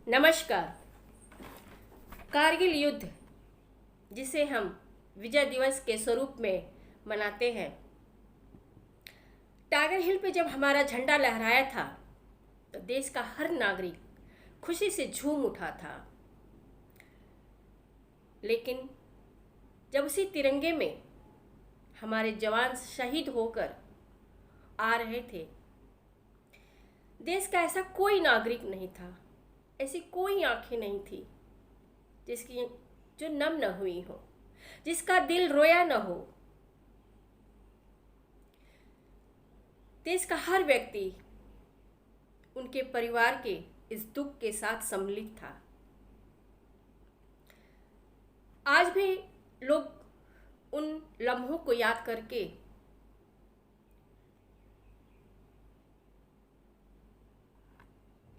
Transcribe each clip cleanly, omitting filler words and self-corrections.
नमस्कार। कारगिल युद्ध, जिसे हम विजय दिवस के स्वरूप में मनाते हैं, टाइगर हिल पे जब हमारा झंडा लहराया था तो देश का हर नागरिक खुशी से झूम उठा था। लेकिन जब उसी तिरंगे में हमारे जवान शहीद होकर आ रहे थे, देश का ऐसा कोई नागरिक नहीं था, ऐसी कोई आंखें नहीं थी जिसकी जो नम न हुई हो, जिसका दिल रोया न हो। देश का हर व्यक्ति उनके परिवार के इस दुख के साथ सम्मिलित था। आज भी लोग उन लम्हों को याद करके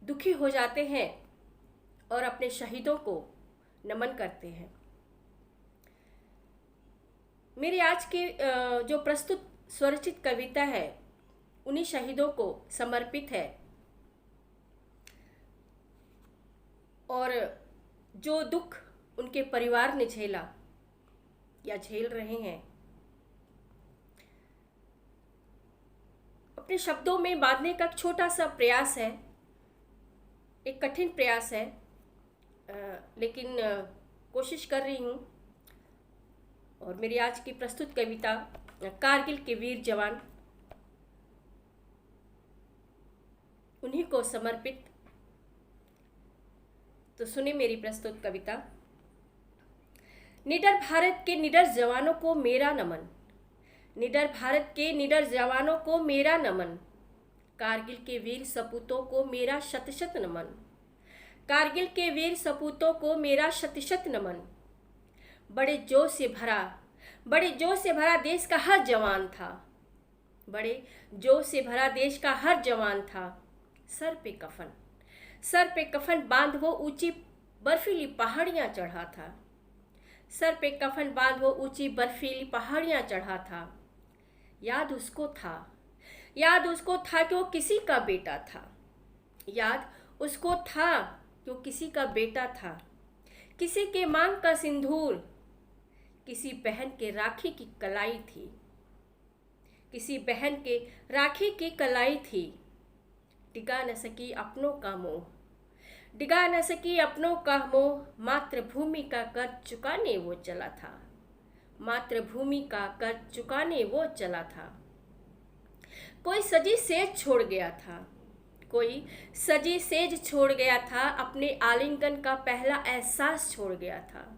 दुखी हो जाते हैं और अपने शहीदों को नमन करते हैं। मेरी आज की जो प्रस्तुत स्वरचित कविता है उन्हीं शहीदों को समर्पित है और जो दुख उनके परिवार ने झेला या झेल रहे हैं, अपने शब्दों में बांधने का एक छोटा सा प्रयास है। एक कठिन प्रयास है, लेकिन कोशिश कर रही हूँ। और मेरी आज की प्रस्तुत कविता कारगिल के वीर जवान, उन्हीं को समर्पित। तो सुने मेरी प्रस्तुत कविता। निडर भारत के निडर जवानों को मेरा नमन, निडर भारत के निडर जवानों को मेरा नमन, कारगिल के वीर सपूतों को मेरा शत शत नमन, कारगिल के वीर सपूतों को मेरा शत शत नमन। बड़े जोश से भरा देश का हर जवान था, बड़े जोश से भरा देश का हर जवान था। सर पे कफन बांध वो ऊंची बर्फीली पहाड़ियां चढ़ा था, सर पे कफन बांध वो ऊंची बर्फीली पहाड़ियां चढ़ा था। याद उसको था कि वो किसी का बेटा था, याद उसको था कि वो किसी का बेटा था। किसी के मांग का सिंदूर किसी बहन के राखी की कलाई थी, किसी बहन के राखी की कलाई थी। डिगा न सकी अपनों का मोह, डिगा न सकी अपनों का मोह, मातृभूमि का कर्ज चुकाने वो चला था, मातृभूमि का कर्ज चुकाने वो चला था। कोई सजी सेज छोड़ गया था, कोई सजी सेज छोड़ गया था, अपने आलिंगन का पहला एहसास छोड़ गया था।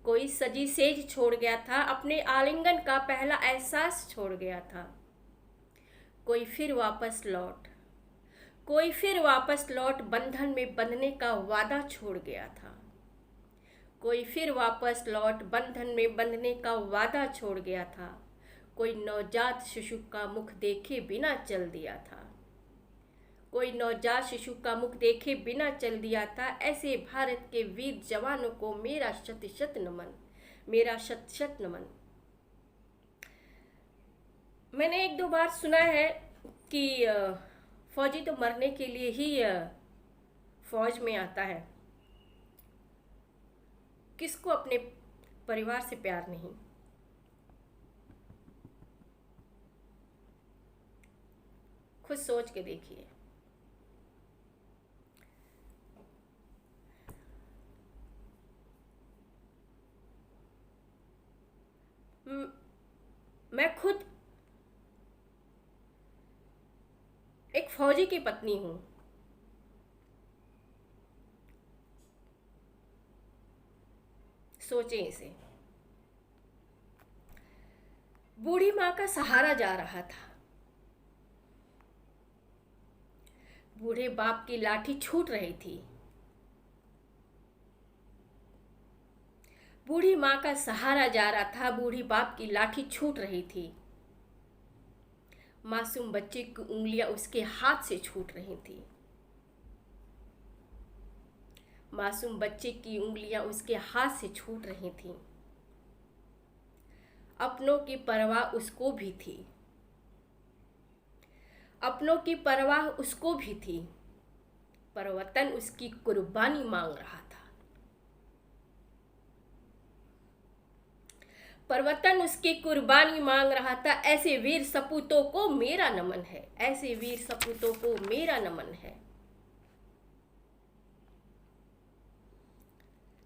कोई सजी सेज छोड़ गया था, अपने आलिंगन का पहला एहसास छोड़ गया था। कोई फिर वापस लौट बंधन में बंधने का वादा छोड़ गया था, कोई फिर वापस लौट बंधन में बंधने का वादा छोड़ गया था। कोई नवजात शिशु का मुख देखे बिना चल दिया था, कोई नवजात शिशु का मुख देखे बिना चल दिया था। ऐसे भारत के वीर जवानों को मेरा शत शत नमन, मेरा शत शत नमन। मैंने एक दो बार सुना है कि फौजी तो मरने के लिए ही फौज में आता है, किसको अपने परिवार से प्यार नहीं। खुद सोच के देखिए। मैं खुद एक फौजी की पत्नी हूं। सोचें इसे। बूढ़ी मां का सहारा जा रहा था, बूढ़े बाप की लाठी छूट रही थी। बूढ़ी मां का सहारा जा रहा था, बूढ़ी बाप की लाठी छूट रही थी। मासूम बच्चे की उंगलियां उसके हाथ से छूट रही थी, मासूम बच्चे की उंगलियां उसके हाथ से छूट रही थीं। अपनों की परवाह उसको भी थी, अपनों की परवाह उसको भी थी। पर वतन उसकी कुर्बानी मांग रहा था। पर वतन उसकी कुर्बानी मांग रहा था। ऐसे वीर सपूतों को मेरा नमन है, ऐसे वीर सपूतों को मेरा नमन है।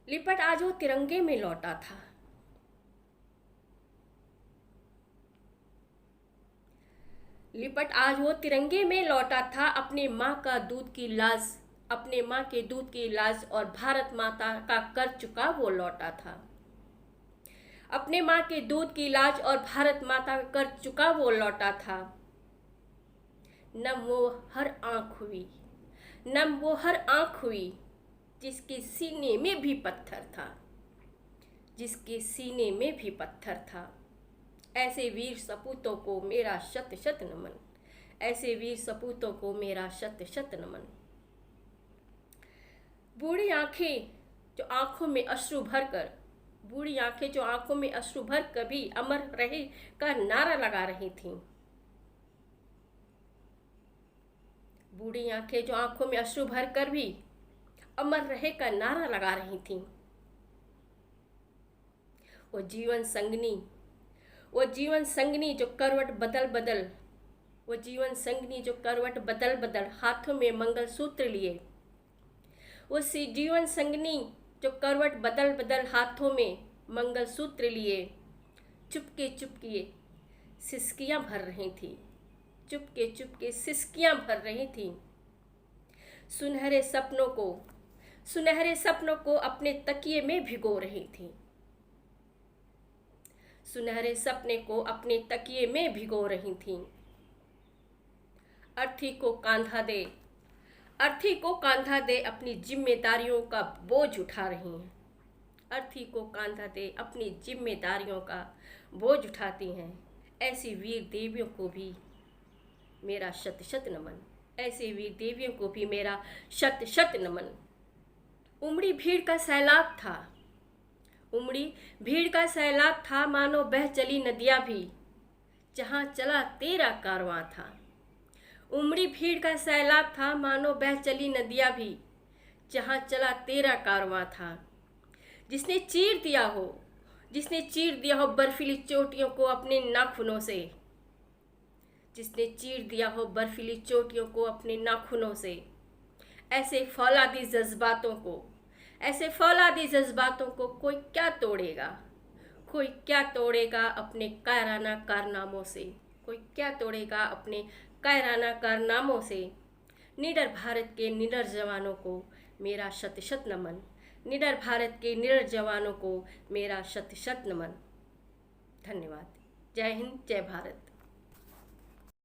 लिपट आज वो तिरंगे में लौटा था। लिपट आज वो तिरंगे में लौटा था। अपने माँ का दूध की लाज, अपने माँ के दूध की लाज और भारत माता का कर चुका वो लौटा था। अपने माँ के दूध की लाज और भारत माता का कर चुका वो लौटा था। नम वो हर आँख हुई, नम वो हर आँख हुई जिसके सीने में भी पत्थर था, जिसके सीने में भी पत्थर था। ऐसे वीर सपूतों को मेरा शत शत नमन, ऐसे वीर सपूतों को मेरा शत शत नमन। बूढ़ी आंखें जो आंखों में अश्रु भरकर, बूढ़ी आंखें जो आंखों में अश्रु भर कभी अमर रहे का नारा लगा रही थीं। बूढ़ी आंखें जो आंखों में अश्रु भर कर भी अमर रहे का नारा लगा रही थीं। वो जीवन संगनी, वो जीवन संगनी जो करवट बदल बदल, वो जीवन संगनी जो करवट बदल बदल हाथों में मंगलसूत्र लिए, वो जीवन संगनी जो करवट बदल बदल हाथों में मंगलसूत्र लिए, चुपके चुपके सिसकियां भर रही थी, चुपके चुपके सिसकियां भर रही थी। सुनहरे सपनों को, सुनहरे सपनों को अपने तकिए में भिगो रही थी, सुनहरे सपने को अपने तकिए में भिगो रही थीं। अर्थी को कांधा दे, अर्थी को कांधा दे अपनी जिम्मेदारियों का बोझ उठा रही हैं। अर्थी को कांधा दे अपनी जिम्मेदारियों का बोझ उठाती हैं। ऐसी वीर देवियों को भी मेरा शत शत नमन, ऐसी वीर देवियों को भी मेरा शत शत नमन। उमड़ी भीड़ का सैलाब था, उमड़ी भीड़ का सैलाब था, मानो बह चली नदियाँ भी जहाँ चला तेरा कारवां था। उमड़ी भीड़ का सैलाब था, मानो बह चली नदियाँ भी जहाँ चला तेरा कारवां था। जिसने चीर दिया हो, जिसने चीर दिया हो बर्फीली चोटियों को अपने नाखूनों से, जिसने चीर दिया हो बर्फीली चोटियों को अपने नाखूनों से। ऐसे फौलादी जज्बातों को, ऐसे फौलादी जज्बातों को कोई क्या तोड़ेगा, कोई क्या तोड़ेगा अपने कायराना कारनामों से, कोई क्या तोड़ेगा अपने कायराना कारनामों से। निडर भारत के निडर जवानों को मेरा शत शत नमन, निडर भारत के निडर जवानों को मेरा शत शत नमन। धन्यवाद। जय हिंद, जय भारत।